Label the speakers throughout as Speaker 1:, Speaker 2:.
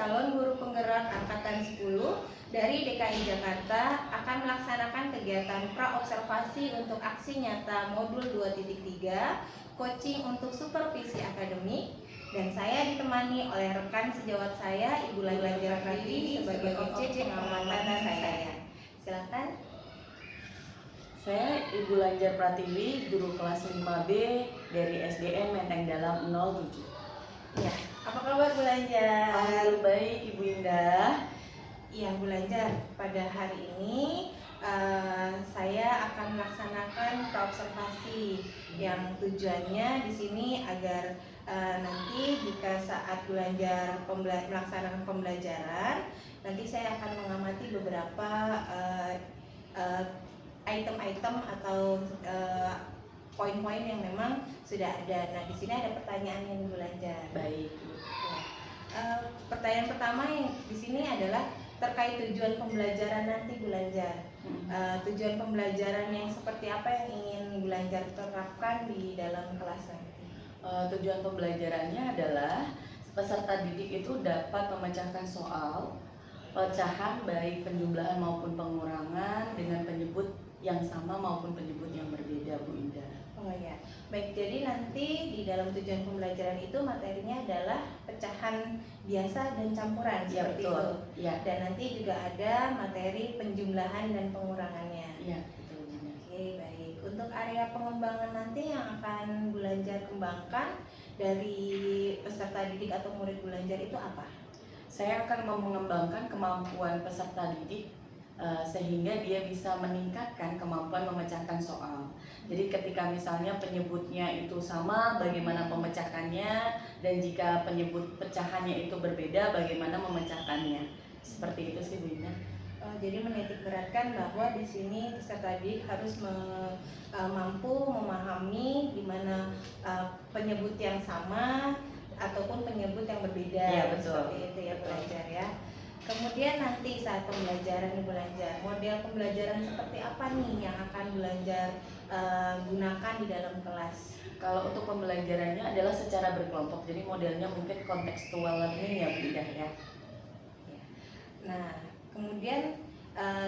Speaker 1: calon guru penggerak angkatan 10 dari DKI Jakarta akan melaksanakan kegiatan pra-observasi untuk aksi nyata modul 2.3 coaching untuk supervisi akademik, dan saya ditemani oleh rekan sejawat saya Ibu Lanjar Pratiwi sebagai objek pengamatan saya. Silakan.
Speaker 2: Saya Ibu Lanjar Pratiwi, guru kelas 5B dari SDN Menteng Dalam 07.
Speaker 1: Ya, apa kabar Bu Lanjar?
Speaker 2: Alhamdulillah baik Ibu Indah.
Speaker 1: Iya Bu Lanjar, pada hari ini saya akan melaksanakan praobservasi yang tujuannya di sini agar nanti jika saat Bu Lanjar melaksanakan pembelajaran, nanti saya akan mengamati beberapa item-item atau poin-poin yang memang sudah ada. Nah, di sini ada pertanyaan yang Bu Lanjar.
Speaker 2: Baik.
Speaker 1: Ya. Pertanyaan pertama yang di sini adalah terkait tujuan pembelajaran nanti Bu Lanjar. Tujuan pembelajaran yang seperti apa yang ingin Bu Lanjar terapkan di dalam kelas nanti?
Speaker 2: Tujuan pembelajarannya adalah peserta didik itu dapat memecahkan soal pecahan baik penjumlahan maupun pengurangan dengan penyebut yang sama maupun penyebut yang berbeda, Bu Indah.
Speaker 1: Oh ya, baik. Jadi nanti di dalam tujuan pembelajaran itu materinya adalah pecahan biasa dan campuran,
Speaker 2: Ya,
Speaker 1: seperti
Speaker 2: betul.
Speaker 1: itu.
Speaker 2: Ya.
Speaker 1: Dan nanti juga ada materi penjumlahan dan pengurangannya.
Speaker 2: Iya, betul benar.
Speaker 1: Oke, baik. Untuk area pengembangan nanti yang akan Bu Lanjar kembangkan dari peserta didik atau murid Bu Lanjar itu apa?
Speaker 2: Saya akan mengembangkan kemampuan peserta didik sehingga dia bisa meningkatkan kemampuan memecahkan soal. Jadi ketika misalnya penyebutnya itu sama, bagaimana pemecahkannya, dan jika penyebut pecahannya itu berbeda, bagaimana memecahkannya. Seperti itu sih Bu Ina.
Speaker 1: Jadi menitik beratkan bahwa di sini peserta didik harus mampu memahami di mana penyebut yang sama ataupun penyebut yang berbeda.
Speaker 2: Ya, betul.
Speaker 1: Seperti itu ya Bu Lanjar ya. Kemudian nanti saat pembelajaran Bu Lanjar, model pembelajaran seperti apa nih yang akan Bu Lanjar gunakan di dalam kelas?
Speaker 2: Kalau untuk pembelajarannya adalah secara berkelompok, jadi modelnya mungkin contextual learning ya Bu Indah ya.
Speaker 1: Nah, kemudian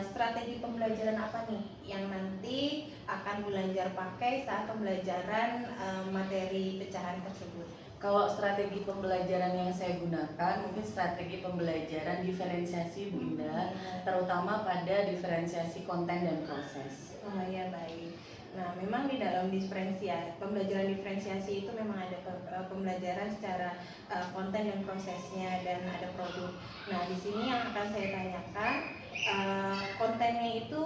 Speaker 1: strategi pembelajaran apa nih yang nanti akan Bu Lanjar pakai saat pembelajaran materi pecahan tersebut?
Speaker 2: Kalau strategi pembelajaran yang saya gunakan, mungkin strategi pembelajaran diferensiasi Bu Indah, terutama pada diferensiasi konten dan proses.
Speaker 1: Oh ya, baik. Nah, memang di dalam pembelajaran diferensiasi itu memang ada pembelajaran secara konten dan prosesnya, dan ada produk. Nah, di sini yang akan saya tanyakan, kontennya itu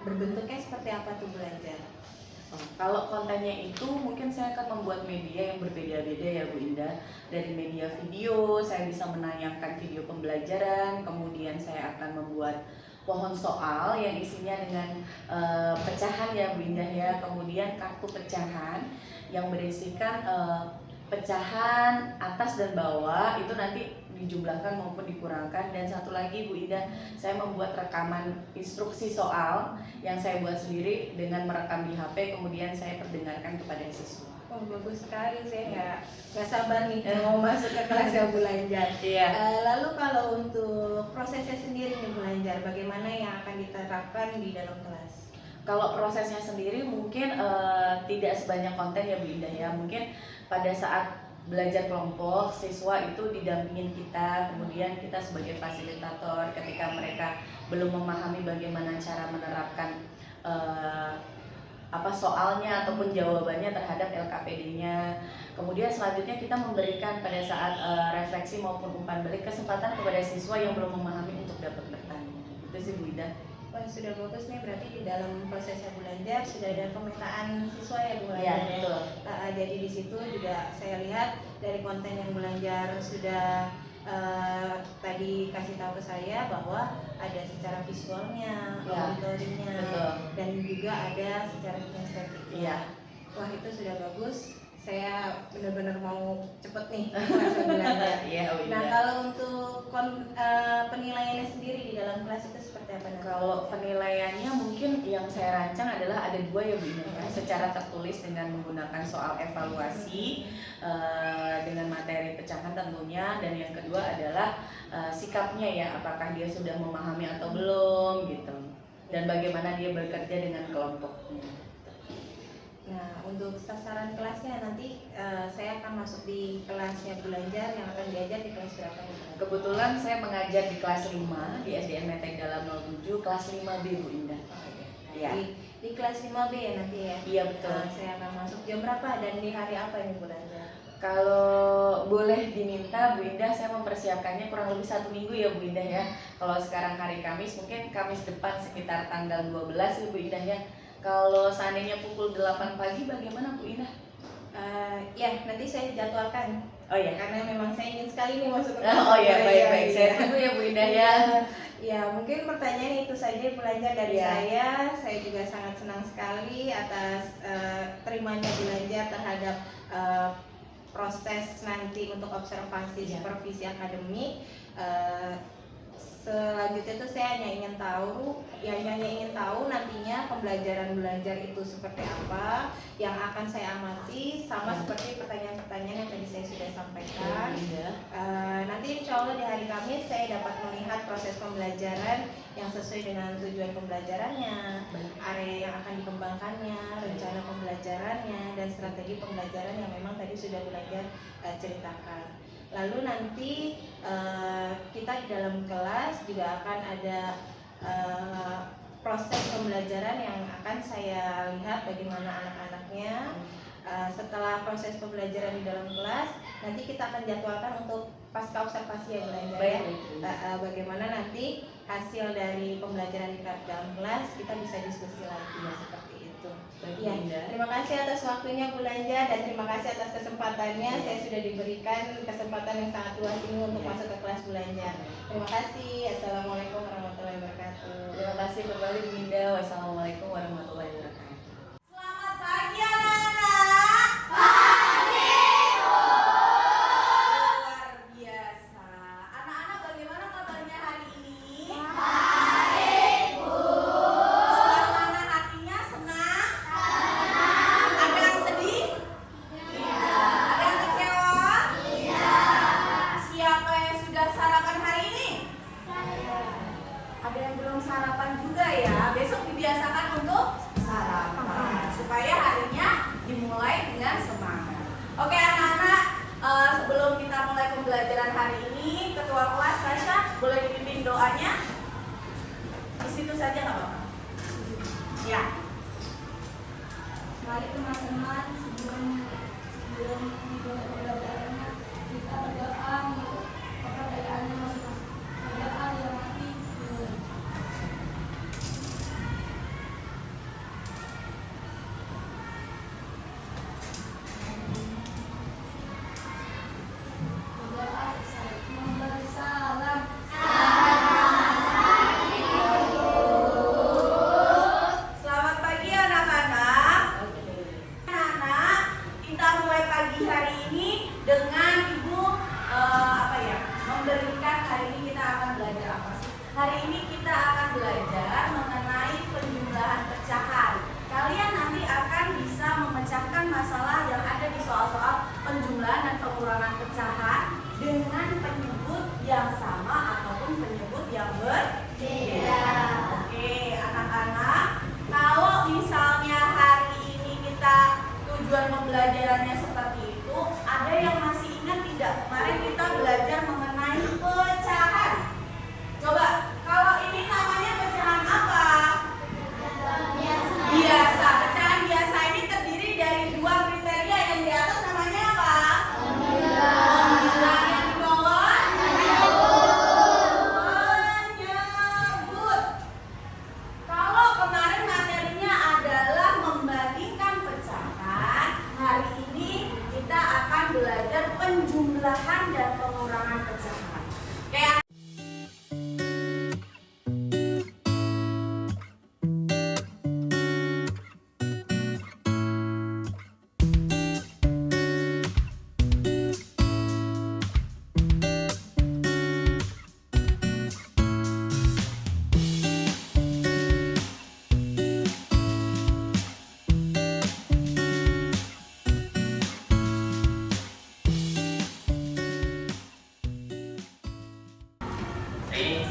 Speaker 1: berbentuknya seperti apa tuh Bu Lanjar?
Speaker 2: Kalau kontennya itu mungkin saya akan membuat media yang berbeda-beda ya Bu Indah. Dari media video, saya bisa menayangkan video pembelajaran, kemudian saya akan membuat pohon soal yang isinya dengan pecahan ya Bu Indah ya, kemudian kartu pecahan yang berisikan pecahan atas dan bawah itu nanti dijumlahkan maupun dikurangkan. Dan satu lagi Bu Indah, saya membuat rekaman instruksi soal yang saya buat sendiri dengan merekam di HP, kemudian saya perdengarkan kepada siswa.
Speaker 1: Oh, bagus sekali, saya nggak sabar nih mau masuk ke kelas ya Bu Lanjar.
Speaker 2: Iya.
Speaker 1: Lalu kalau untuk prosesnya sendiri nih Bu Lanjar, bagaimana yang akan diterapkan di dalam kelas?
Speaker 2: Kalau prosesnya sendiri mungkin tidak sebanyak konten ya Bu Indah ya. Mungkin pada saat belajar kelompok, siswa itu didampingin kita, kemudian kita sebagai fasilitator ketika mereka belum memahami bagaimana cara menerapkan soalnya ataupun jawabannya terhadap LKPD-nya. Kemudian selanjutnya kita memberikan pada saat refleksi maupun umpan balik kesempatan kepada siswa yang belum memahami untuk dapat bertanya. Itu sih Bu Ida.
Speaker 1: Wah, sudah bagus nih, berarti di dalam prosesnya Bu Lanjar sudah ada pemetaan siswa ya Bu Lanjar.
Speaker 2: Iya, betul.
Speaker 1: Jadi di situ juga saya lihat dari konten yang Bu Lanjar sudah tadi kasih tahu ke saya bahwa ada secara visualnya, auditorinya, dan juga ada secara kinestetiknya.
Speaker 2: Iya.
Speaker 1: Wah, itu sudah bagus. saya benar-benar mau cepet nih kelas belajar.
Speaker 2: Iya, Bu
Speaker 1: Nah,
Speaker 2: Indah.
Speaker 1: kalau untuk penilaiannya sendiri di dalam kelas itu seperti apa?
Speaker 2: Kalau penilaiannya mungkin yang saya rancang adalah ada 2 ya Bu Indah, ya. Secara tertulis dengan menggunakan soal evaluasi dengan materi pecahan tentunya, dan yang kedua adalah sikapnya ya, apakah dia sudah memahami atau belum gitu, dan bagaimana dia bekerja dengan kelompoknya.
Speaker 1: Nah, untuk sasaran kelasnya nanti saya akan masuk di kelasnya belajar yang akan diajar di kelas berapa nih?
Speaker 2: Kebetulan saya mengajar di kelas 5 di SDN Menteng Dalam 07, kelas 5B Bu Indah. Iya.
Speaker 1: Di kelas 5B ya nanti ya?
Speaker 2: Iya, betul.
Speaker 1: Saya akan masuk jam berapa dan di hari apa ini belajar?
Speaker 2: Kalau boleh diminta Bu Indah, saya mempersiapkannya kurang lebih 1 minggu ya Bu Indah ya. Kalau sekarang hari Kamis, mungkin Kamis depan sekitar tanggal 12 ya Bu Indah ya. Kalau seandainya pukul 8 pagi bagaimana Bu Indah?
Speaker 1: Ya, nanti saya jadwalkan.
Speaker 2: Oh ya.
Speaker 1: Karena memang saya ingin sekali nih masuk ke
Speaker 2: Oh ya, baik-baik.
Speaker 1: ya.
Speaker 2: Saya tunggu ya Bu Indah ya.
Speaker 1: Ya, mungkin pertanyaan itu saja belajar dari
Speaker 2: Ya.
Speaker 1: saya juga sangat senang sekali atas terimanya belajar terhadap proses nanti untuk observasi
Speaker 2: Ya.
Speaker 1: supervisi akademik. Selanjutnya itu saya hanya ingin tahu nantinya pembelajaran belajar itu seperti apa yang akan saya amati, sama seperti pertanyaan-pertanyaan yang tadi saya sudah sampaikan. Nanti insya Allah di hari Kamis saya dapat melihat proses pembelajaran yang sesuai dengan tujuan pembelajarannya, area yang akan dikembangkannya, rencana pembelajarannya, dan strategi pembelajaran yang memang tadi sudah belajar ceritakan. Lalu nanti kita di dalam kelas juga akan ada proses pembelajaran yang akan saya lihat bagaimana anak-anaknya. Setelah proses pembelajaran di dalam kelas, nanti kita akan jadwalkan untuk pasca observasi yang belajar ya. Bagaimana nanti hasil dari pembelajaran di dalam kelas kita bisa diskusi lagi ya, seperti itu. Ya, terima kasih atas waktunya Bu Lanja dan terima kasih atas kesempatannya. Saya sudah diberikan kesempatan yang sangat luas ini untuk masuk ke kelas Bu Lanja. Terima kasih. Assalamualaikum warahmatullahi wabarakatuh.
Speaker 2: Terima kasih kembali Bu Indah. Wassalamualaikum warahmatullahi wabarakatuh.
Speaker 3: Selamat pagi anak-anak. Pagi Bu. Luar biasa. Anak-anak bagaimana kabarnya hari ini? Baik Bu. Suasana hatinya senang? Senang. Ada yang sedih? Tidak. Ada yang kecewa? Tidak. Siapa yang sudah sarapan hari ini? Saya. Ada yang belum sarapan juga ya. Besok dibiasakan untuk sarapan supaya harinya dimulai dengan semangat. Oke anak-anak, sebelum kita mulai pembelajaran hari ini, ketua kelas Tasya boleh dipimpin doanya. Di situ saja nggak apa-apa. Ya.
Speaker 4: Mari teman-teman, sebelum dimulai pembelajarannya kita berdoa untuk keperdayaannya masing-masing. Berdoa yang mati. Berdoa saya memberi salam.
Speaker 3: Selamat pagi anak-anak. Anak-anak,
Speaker 5: dari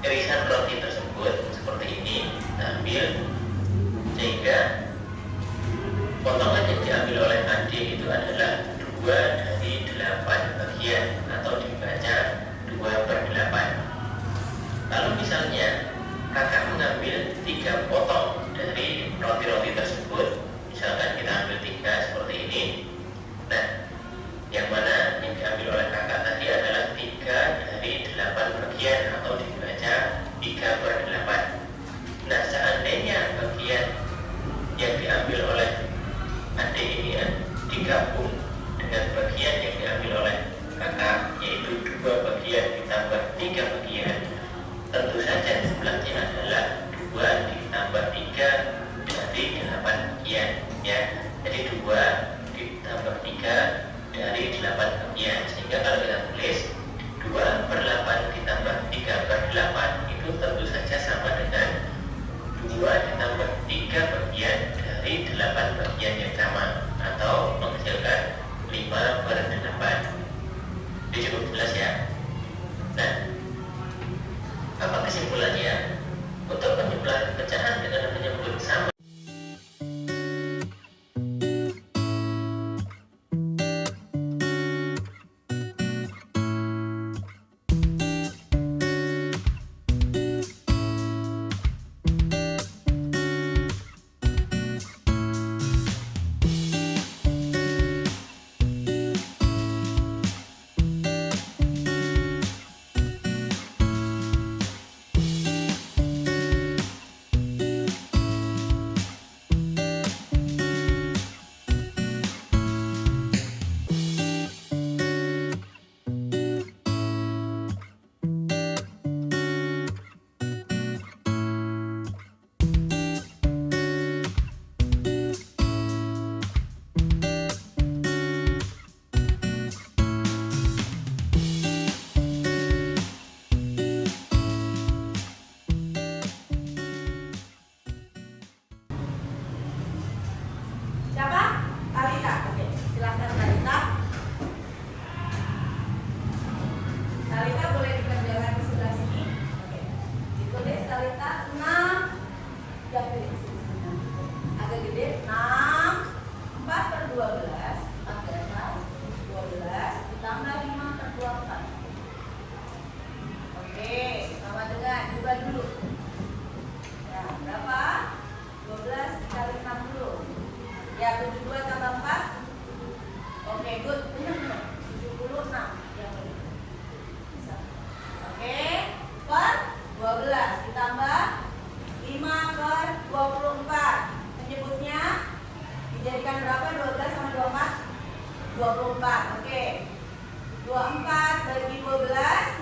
Speaker 5: irisan roti tersebut seperti ini kita ambil, sehingga potongan yang diambil oleh adik itu adalah 2 dari 8 bagian atau dibaca 2/8. Lalu misalnya kakak mengambil 3 potong dari roti-roti tersebut, misalkan kita ambil 3 seperti ini. Nah, yang mana yang diambil oleh kakak tadi adalah 3 dari 8 bagian atau dibaca 3/8. Nah, seandainya bagian yang diambil oleh adik ini digabung dengan bagian yang diambil oleh kakak, yaitu 2 bagian ditambah 3 bagian, tentu saja jumlahnya adalah 2 ditambah 3 dari 8 bagian, ya. Jadi 2 ditambah 3 dari 8 bagian, sehingga kalau kita tulis 2/8 ditambah 3/8 itu tentu saja sama dengan 2 ditambah 3 bagian dari 8 bagian yang sama, atau menghasilkan 5/8. Ini cukup jelas ya. Nah, apa kesimpulannya? Untuk penjumlahan pecahan dengan menyebut sama
Speaker 3: Siapa? Talita. Oke, silakan Talita. Talita boleh dikerjakan di sebelah sini. Oke. Ditulis Talita 6. Yang gede. Agak gede. 6 4/12. 4 ke atas. 12 ditambah 5/24. Oke, sama dengan juga dulu. Ya, berapa? 12 kali 6 dulu. Ya, 72 tambah 4. Oke, good. Benar. 76. Yang benar. Bisa. Oke, per 12 ditambah 5/24. Menyebutnya dijadikan berapa? 12 sama 24? 24. Oke. 24 bagi 12.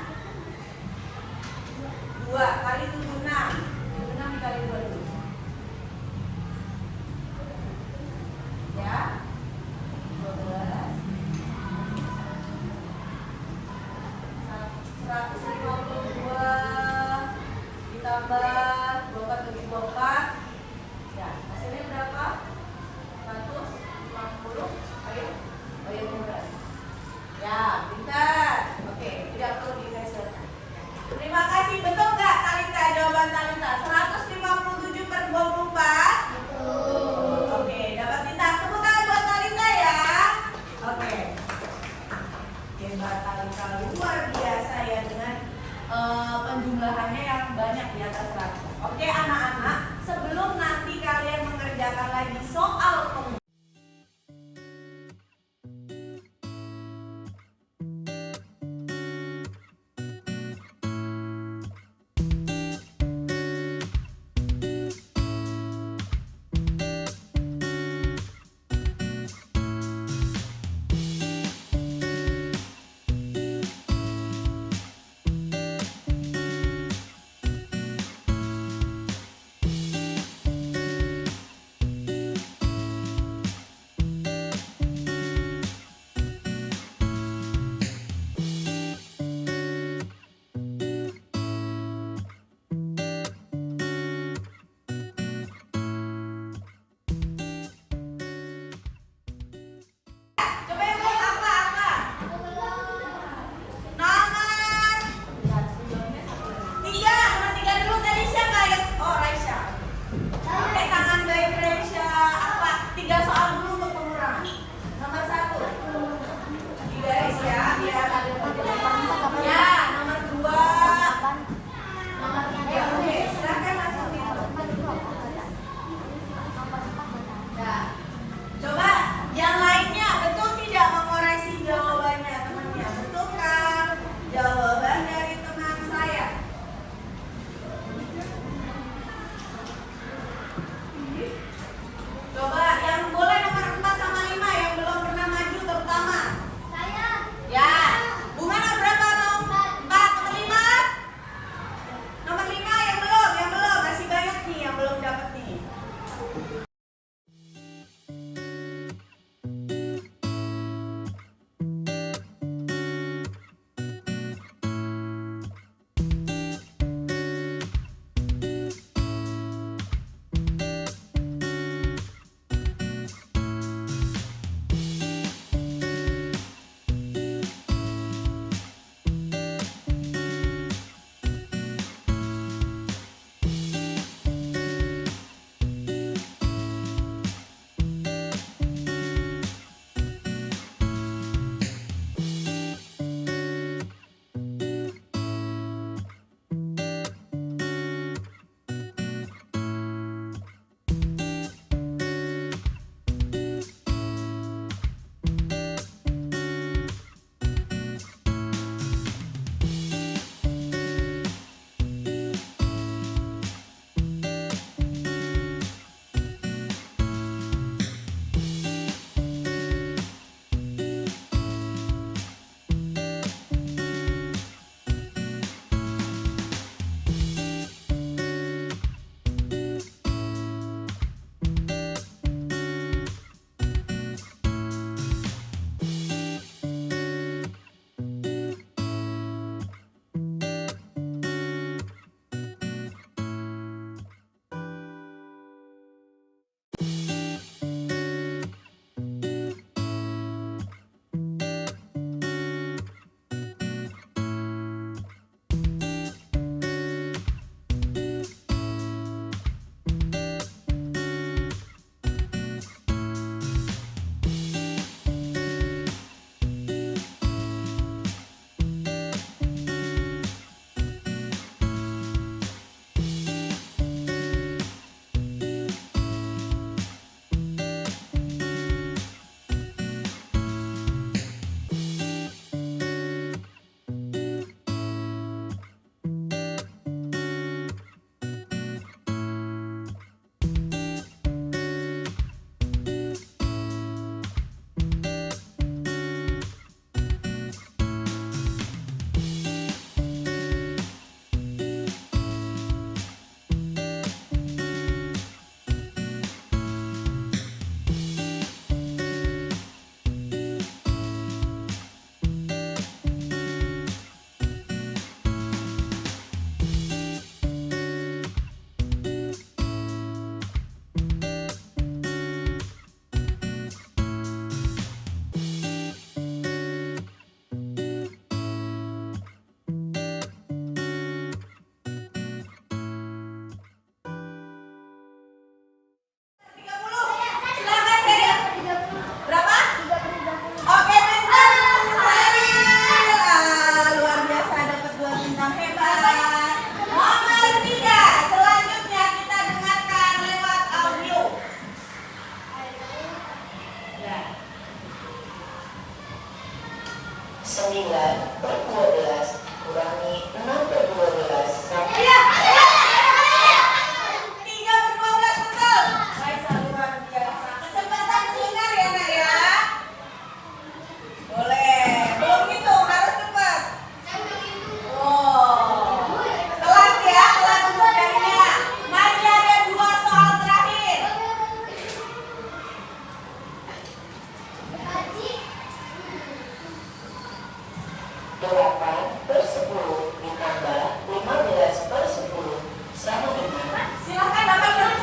Speaker 3: 2 kali 76. 76 dikali 2 dulu. Ya, 12 152 ditambah 24 bagi 24. Ya, hasilnya berapa? 150. Ayo, ayo 15. Ya, pintar. Oke, tidak perlu dihasilkan. Terima kasih. Betul nggak Talita jawaban Talita? 157/24. Oke, dapat bintang. Tepuk tangan buat Talita ya. Oke. Hebat Talita, luar biasa ya dengan penjumlahannya yang banyak di atas 100. Oke anak-anak, sebelum nanti kalian mengerjakan lagi soal
Speaker 6: 9/12 kurangi 6/12 sama.
Speaker 3: Iya. 3/12 betul. Raisa luar biasa. Kecepatan sinar ya nak ya. Boleh. Belum gitu, harus cepat. Oh. Telat ya, telat untuk jadinya. Masih ada 2 soal terakhir.
Speaker 6: 8/10 ditambah 15/10 sama dengan.
Speaker 3: Silakan Bapak terus.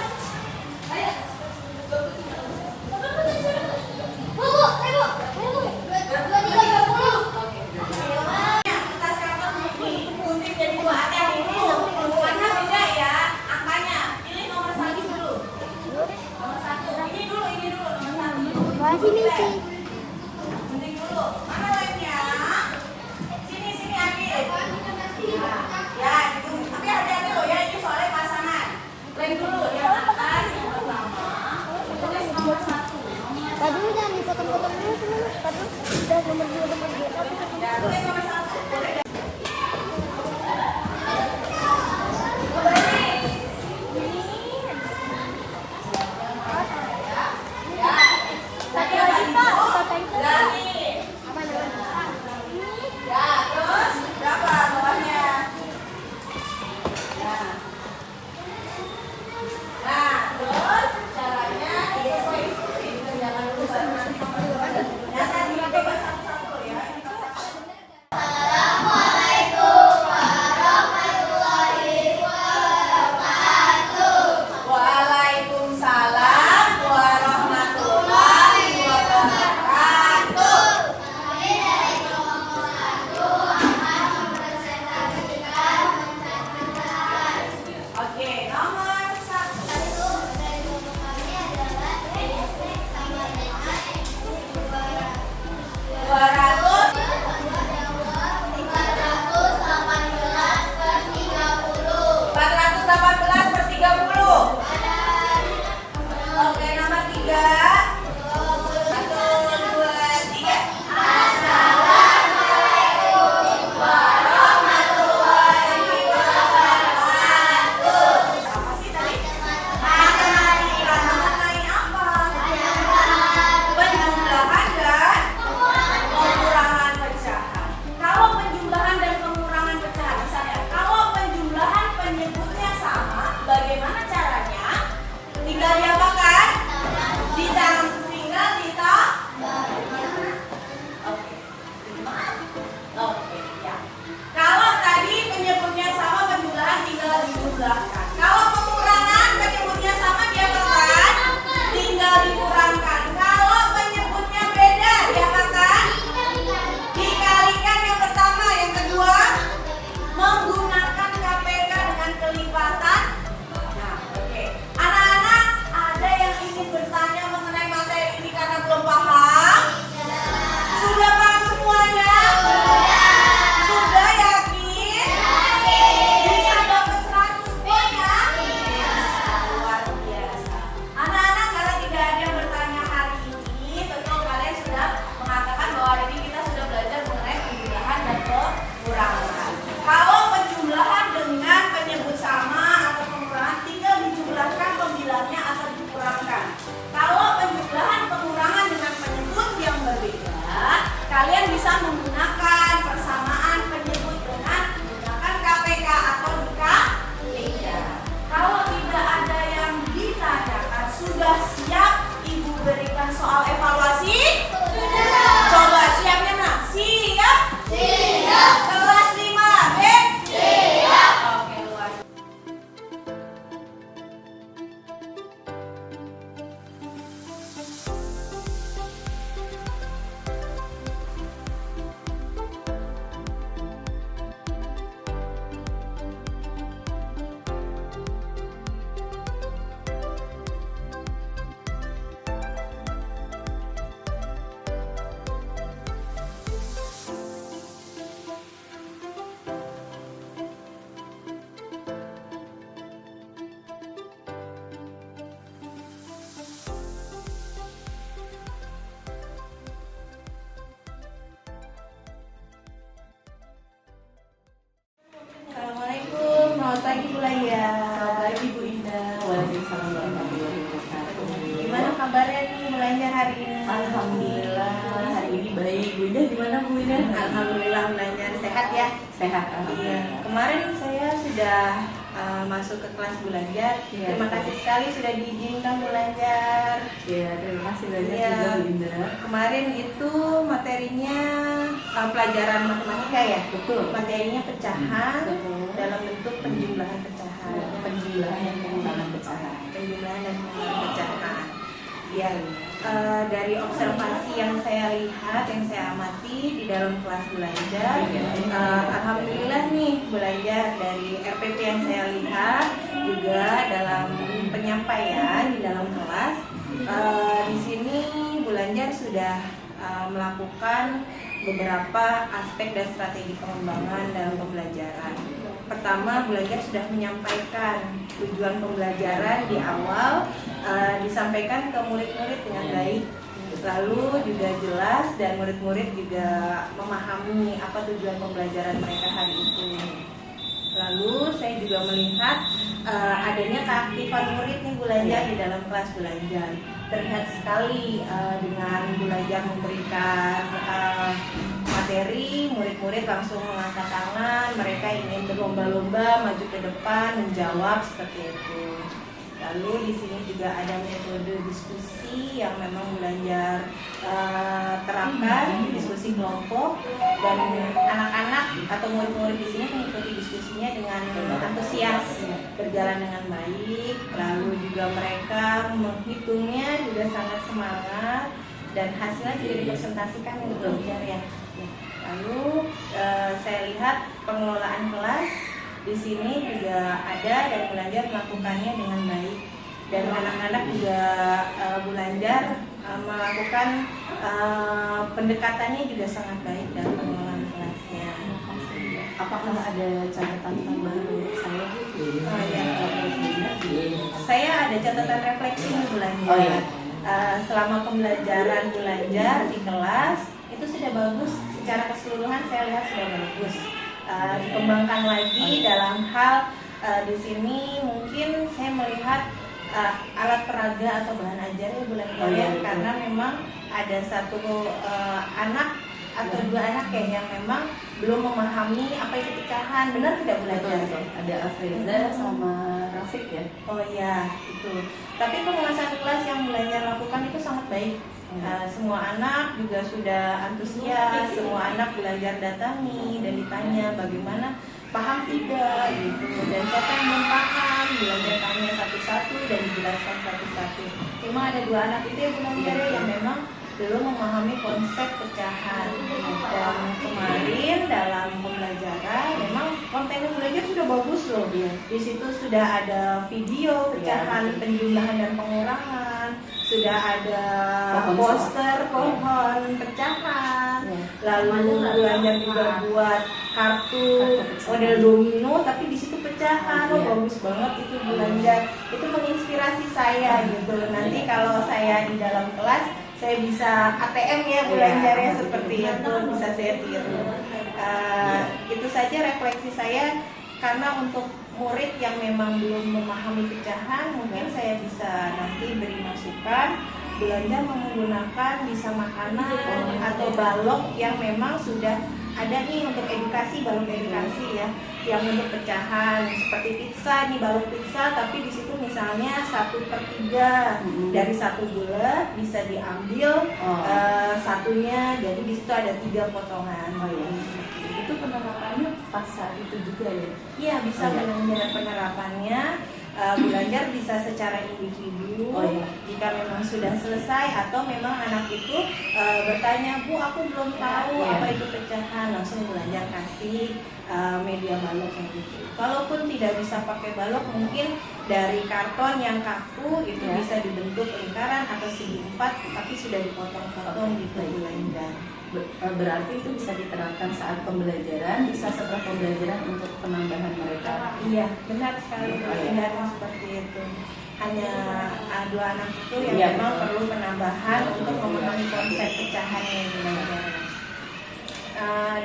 Speaker 3: Kita sekarang gunting jadi 2. Hati-hati dulu. Karena beda ya angkanya. Pilih nomor 1 dulu. Nomor 1. Ini dulu nomor 1. Gunting dulu. Mana lainnya? Sini ambil. Ya, gitu. Tapi hati-hati loh ya, ini soalnya pasangan. Lem dulu yang atas yang pertama. Tulis nomor 1.
Speaker 4: Tadi jangan dipotong-potong dulu semua. Tadi udah nomor 2, nomor 2.
Speaker 3: Ya, tulis nomor 1. Boleh.
Speaker 4: Satu lagi Pak, fotonya.
Speaker 3: Bilangin.
Speaker 4: Apa namanya?
Speaker 3: Ya, terus berapa bawahnya? Ya. Nah, terus caranya sesuai instruksi. Jangan dulu baru nanti nomor 2. Ya, saya dipegang satu-satu ya. Ini satu-satu. Waalaikumsalam warahmatullahi wabarakatuh. Oke, nomor 1. Dua ratus. 418/30. Oke, nomor 3. 1, 2, 3. Apa sih tadi? Matematika mengenai apa? Penjumlahan dan pengurangan pecahan. Kalau penjumlahan dan pengurangan pecahan, misalnya kalau penjumlahan penyebutnya sama, bagaimana caranya? Tinggal diapakan? Tinggal Oke, ya. Kalau tadi penyebutnya sama, penjumlahan tinggal dijumlahkan. Kalau pengurangan penyebutnya sama, diapakan? Tinggal dikurangkan. Kalau penyebutnya beda, diapakan? Dikalikan yang pertama, yang kedua menggunakan KPK dengan kelipatan. Nah, oke. Anak-anak, ada yang ingin bertanya mengenai materi ini karena belum paham? Sudah paham semuanya? Sudah yakin? Bisa dapat 100 poin ya? Luar biasa. Anak-anak, karena tidak ada yang bertanya hari ini, tentu kalian sudah mengatakan bahwa hari ini kita sudah belajar mengenai penjumlahan dan pengurangan. Kalau penjumlahan dengan penyebut sama atau pengurangan, tinggal dijumlahkan pembilangnya atau dikurangkan. Kalau penjumlahan pengurangan dengan penyebut yang berbeda, kalian bisa menggunakan persamaan penyebut dengan menggunakan KPK atau dikalikan. Kalau tidak ada yang ditanyakan, sudah siap Ibu berikan soal evaluasi? Sudah. Coba siapnya nak? Siap? Siap. Kelas 5 B? Siap. Oke, luar.
Speaker 1: kabarnya nih belajar hari ini?
Speaker 2: Alhamdulillah hari ini baik. Bu Indah gimana Bu Indah?
Speaker 1: Alhamdulillah belajar sehat ya.
Speaker 2: Sehat
Speaker 1: Iya.
Speaker 2: alhamdulillah.
Speaker 1: Kemarin saya sudah masuk ke kelas belajar.
Speaker 2: Iya.
Speaker 1: Terima kasih sekali sudah diizinkan belajar.
Speaker 2: Ya, terima kasih banyak
Speaker 1: Iya.
Speaker 2: juga Bu Indah.
Speaker 1: Kemarin itu materinya pelajaran matematika ya.
Speaker 2: Betul.
Speaker 1: Materinya pecahan
Speaker 2: Betul.
Speaker 1: dalam bentuk penjumlahan pecahan.
Speaker 2: Penjumlahan dan pengulangan pecahan.
Speaker 1: Penjumlahan dan pengulangan pecahan. Ya, dari observasi yang saya lihat, yang saya amati di dalam kelas belajar, alhamdulillah nih belajar dari RPP yang saya lihat juga dalam penyampaian di dalam kelas. Di sini Belajar sudah melakukan beberapa aspek dan strategi pengembangan dalam pembelajaran. Pertama, Belajar sudah menyampaikan tujuan pembelajaran di awal, disampaikan ke murid-murid dengan baik, lalu juga jelas dan murid-murid juga memahami apa tujuan pembelajaran mereka hari itu. Lalu saya juga melihat adanya keaktifan murid nih Belajar di dalam kelas belajar. Terlihat sekali dengan Belajar memberikan materi, murid-murid langsung mengangkat tangan, mereka ingin berlomba-lomba maju ke depan menjawab seperti itu. Lalu di sini juga ada metode diskusi yang memang Belajar terapkan, diskusi kelompok, dan anak-anak atau murid-murid di sini mengikuti diskusinya dengan antusias, berjalan dengan baik. Lalu juga mereka menghitungnya juga sangat semangat dan hasilnya juga dipresentasikan untuk Belajar ya. Lalu saya lihat pengelolaan kelas di sini juga ada dan Belajar melakukannya dengan baik, dan anak-anak juga Belajar melakukan pendekatannya juga sangat baik dalam pengelolaan kelasnya.
Speaker 2: Apakah ada catatan tambahan untuk saya?
Speaker 1: Oh, ya. Saya ada catatan refleksi nih Belajar.
Speaker 2: Oh, ya.
Speaker 1: Selama pembelajaran Belajar di kelas itu sudah bagus, secara keseluruhan saya lihat sudah bagus. Dikembangkan lagi dalam hal di sini mungkin saya melihat alat peraga atau bahan ajarnya Belajar ya, karena memang ada satu anak atau dua anak ya yang memang belum memahami apa itu pecahan. Benar tidak Belajar?
Speaker 2: Betul. Ada Afriza sama Rafiq ya.
Speaker 1: Oh iya, itu. Tapi penguasaan kelas yang Belajar lakukan itu sangat baik. Semua anak juga sudah antusias, semua anak Belajar datangi dan ditanya bagaimana, paham tidak gitu, dan siapa yang belum paham Belajar tanya satu-satu dan dijelaskan satu-satu. Cuma ada dua anak itu yang Belajar yang memang belum memahami konsep pecahan. Dan kemarin dalam pembelajaran memang konten Belajar sudah bagus loh. Di situ sudah ada video pecahan, penjumlahan dan pengurangan, sudah ada poster pohon pecahan, lalu Belajar juga buat kartu model domino tapi di situ pecahan. Bagus banget itu Belajar. Itu menginspirasi saya gitu. Nanti kalau saya di dalam kelas saya bisa ATM ya Belajarnya seperti itu, bisa saya tiru. Itu saja refleksi saya, karena untuk murid yang memang belum memahami pecahan mungkin saya bisa nanti beri masukan. Belajar menggunakan bisa makanan atau balok yang memang sudah ada nih untuk edukasi, balok edukasi ya, yang untuk pecahan seperti pizza nih, balok pizza tapi di situ misalnya 1/3 dari satu bulat bisa diambil satunya, jadi di situ ada 3 potongan.
Speaker 2: Itu penerapannya pas saat itu juga ya?
Speaker 1: Iya, bisa benar-benar penerapannya. Belajar bisa secara individu. Jika memang sudah selesai atau memang anak itu bertanya, Bu, aku belum tahu apa itu pecahan, langsung Belajar kasih media balok kayak gitu. Kalaupun tidak bisa pakai balok, mungkin dari karton yang kaku itu bisa dibentuk lingkaran atau segi 4 tapi sudah dipotong-potong gitu Belajar.
Speaker 2: Berarti itu bisa diterapkan saat pembelajaran, bisa setelah pembelajaran untuk penambahan mereka.
Speaker 1: Iya, benar sekali Belajar seperti itu. Hanya dua anak itu yang memang perlu penambahan untuk memahami konsep pecahannya yang Belajar.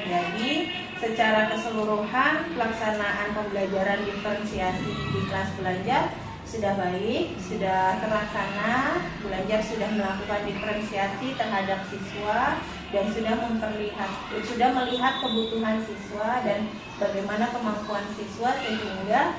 Speaker 1: Jadi secara keseluruhan pelaksanaan pembelajaran diferensiasi di kelas Belajar sudah baik, sudah terlaksana. Belajar sudah melakukan diferensiasi terhadap siswa dan sudah melihat kebutuhan siswa dan bagaimana kemampuan siswa sehingga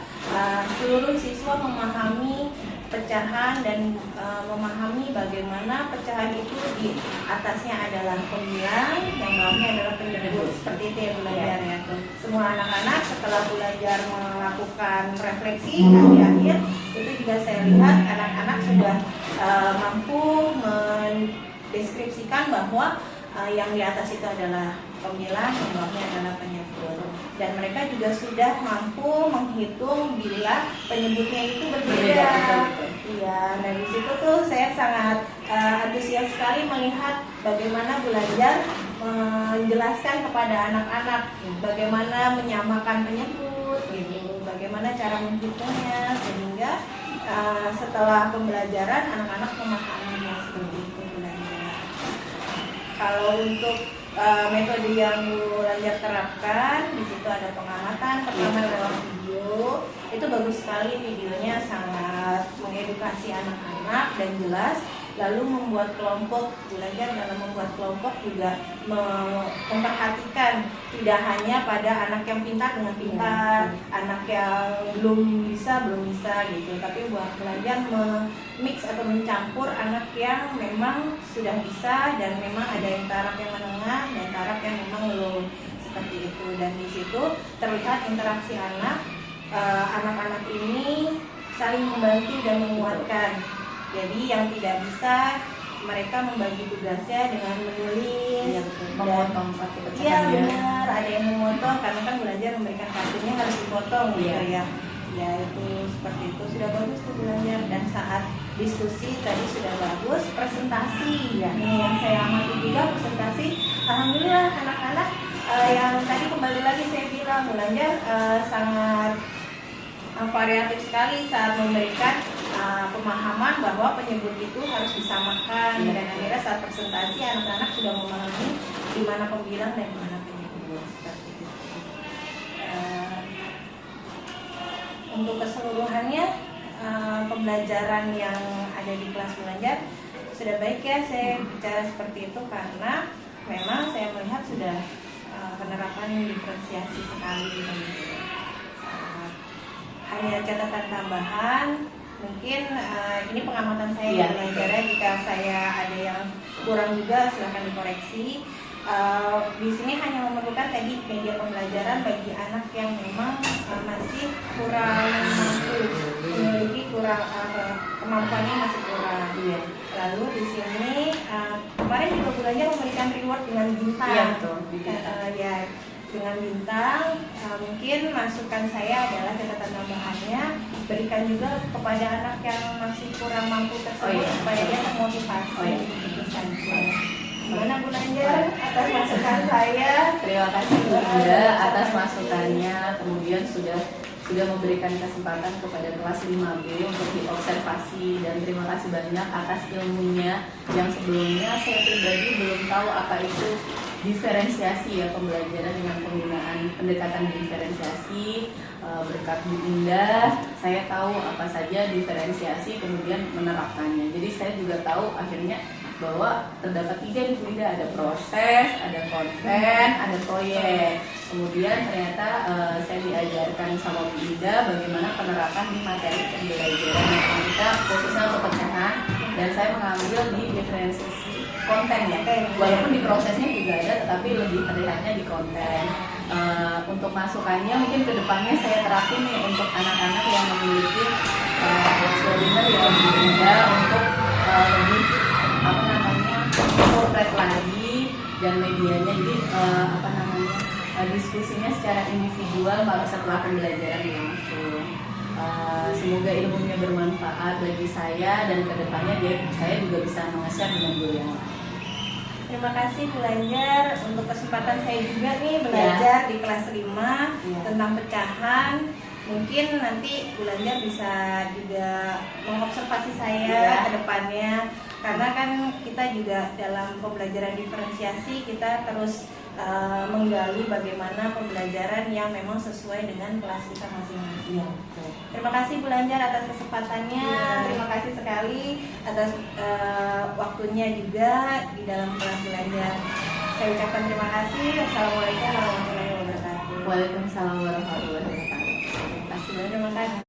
Speaker 1: seluruh siswa memahami pecahan dan memahami bagaimana pecahan itu di atasnya adalah pembilang, yang bawahnya adalah penyebut. Seperti itu ya belajar ya. Semua anak-anak setelah belajar melakukan refleksi di akhir itu juga saya lihat anak-anak sudah mampu mendeskripsikan bahwa yang di atas itu adalah pemilah, yang bawahnya adalah penyebut. Dan mereka juga sudah mampu menghitung bila penyebutnya itu berbeda. Iya, dari situ tuh saya sangat antusias sekali melihat bagaimana belajar menjelaskan kepada anak-anak bagaimana menyamakan penyebut, gitu, bagaimana cara menghitungnya sehingga setelah pembelajaran anak-anak memahaminya seperti itu belajar. Kalau untuk metode yang Bu Lanjar terapkan, di situ ada pengamatan pertama lewat video. Itu bagus sekali, videonya sangat mengedukasi anak-anak dan jelas. Lalu membuat kelompok, belajar dalam membuat kelompok juga memperhatikan tidak hanya pada anak yang pintar dengan pintar, anak yang belum bisa gitu, tapi buat belajar mix atau mencampur anak yang memang sudah bisa dan memang ada yang taraf yang menengah dan taraf yang memang belum, seperti itu. Dan di situ terlihat interaksi anak-anak ini saling membantu dan menguatkan. Jadi yang tidak bisa mereka membagi tugasnya dengan menulis,
Speaker 2: memotong satu
Speaker 1: Iya
Speaker 2: pecahannya.
Speaker 1: benar, ada yang memotong karena kan belajar memberikan kartunya harus dipotong gitu ya. Ya itu seperti itu sudah bagus tuh belajar. Dan saat diskusi tadi sudah bagus, presentasi ya. Ini yang saya amati juga presentasi. Alhamdulillah anak-anak yang tadi kembali lagi saya bilang belajar sangat variatif sekali saat memberikan pemahaman bahwa penyebut itu harus disamakan dan akhirnya saat presentasi anak-anak sudah memahami di mana pembilang dan di mana penyebut seperti itu. Untuk keseluruhannya pembelajaran yang ada di kelas belajar sudah baik ya, saya bicara seperti itu karena memang saya melihat sudah penerapan diferensiasi sekali gitu. Hanya catatan tambahan, mungkin ini pengamatan saya belajarnya, jika saya ada yang kurang juga silahkan dikoreksi. Di sini hanya memerlukan tadi media pembelajaran bagi anak yang memang masih kurang mampu, memiliki kemampuannya masih kurang. Lalu di sini kemarin juga belajar memberikan reward dengan bintang.
Speaker 2: Iya betul.
Speaker 1: Ya, dengan bintang. Mungkin masukan saya adalah catatan tambahannya berikan juga kepada anak yang masih kurang mampu tersebut supaya dia termotivasi. Itu saja. Gimana Bu Lanjar atas masukan saya?
Speaker 2: Terima kasih Bu Indah atas masukannya. Kemudian sudah memberikan kesempatan kepada kelas 5B untuk diobservasi, dan terima kasih banyak atas ilmunya yang sebelumnya saya pribadi belum tahu apa itu diferensiasi ya, pembelajaran dengan penggunaan pendekatan diferensiasi. Berkat Bu Indah saya tahu apa saja diferensiasi, kemudian menerapkannya. Jadi saya juga tahu akhirnya bahwa terdapat 3 di Bu Indah, ada proses, ada konten, ada proyek. Kemudian ternyata saya diajarkan sama Bu Indah bagaimana penerapan di materi pembelajaran yang kita khususnya untuk pecahan, dan saya mengambil di diferensiasi konten ya. Walaupun di prosesnya juga ada, tetapi lebih terlihatnya di konten. Untuk masukannya mungkin kedepannya saya terapin nih untuk anak-anak yang memiliki webinar ya Bu Indah, untuk lebih portret lagi dan medianya, jadi diskusinya secara individual malah setelah pembelajaran langsung. Semoga ilmunya bermanfaat bagi saya dan kedepannya saya juga bisa meng-share dengan guru yang lain.
Speaker 1: Terima kasih Bu Lanjar untuk kesempatan saya juga nih belajar di kelas 5 tentang pecahan. Mungkin nanti Bu Lanjar bisa juga mengobservasi saya ke depannya Karena kan kita juga dalam pembelajaran diferensiasi kita terus menggali bagaimana pembelajaran yang memang sesuai dengan kelas kita masing-masing. Terima kasih Bu Lanjar atas kesempatannya. Terima kasih sekali atas waktunya juga di dalam kelas belajar. Saya ucapkan terima kasih. Assalamualaikum warahmatullahi wabarakatuh.
Speaker 2: Waalaikumsalam warahmatullahi wabarakatuh.
Speaker 1: Terima kasih.